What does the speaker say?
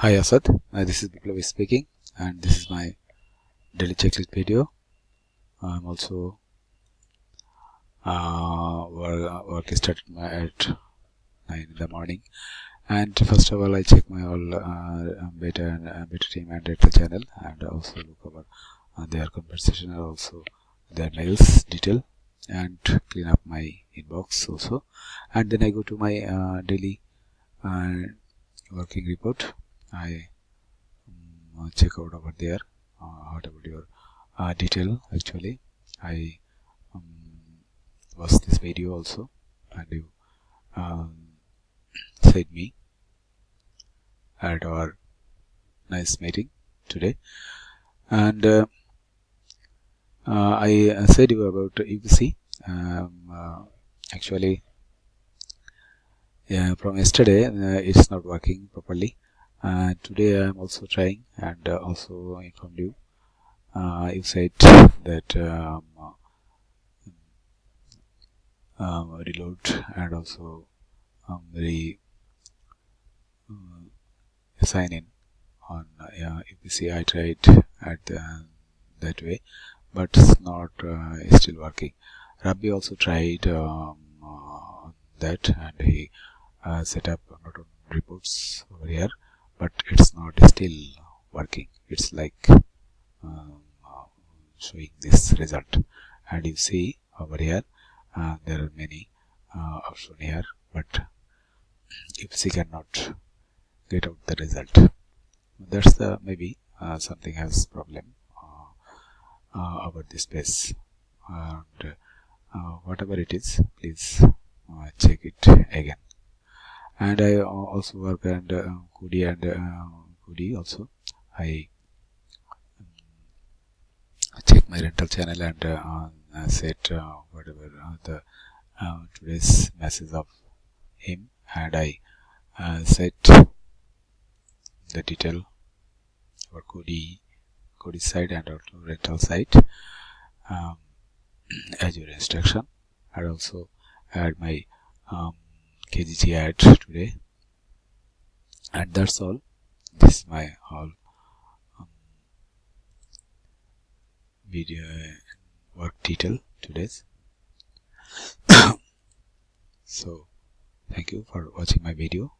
Hi Asad, this is Biplav speaking, and this is my daily checklist video. I'm also work started at 9 in the morning, and first of all I check my all beta and beta team and data channel, and also look over their conversation and also their mails detail, and clean up my inbox also, and then I go to my daily working report. I check out over there what about your detail. Actually I watch this video also, and you said me at our nice meeting today, and I said you about UPC. Actually from yesterday it's not working properly. Today I am also trying, and also informed you. You said that reload and also sign in on UPC. I tried at that way, but it's not still working. Rabbi also tried on that, and he set up not on reports over here, but it's not still working. It's like showing this result, and you see over here there are many options here, but UPC cannot get out the result. That's the maybe something has problem about this page, and whatever it is, please check it again. And I also work and Kudi and Kudi also. I check my rental channel and set whatever the today's message of him, and I set the detail for Kudi side and also rental side as your instruction. I also add my KGT ad today, and that's all. This is my all video work detail today's. So thank you for watching my video.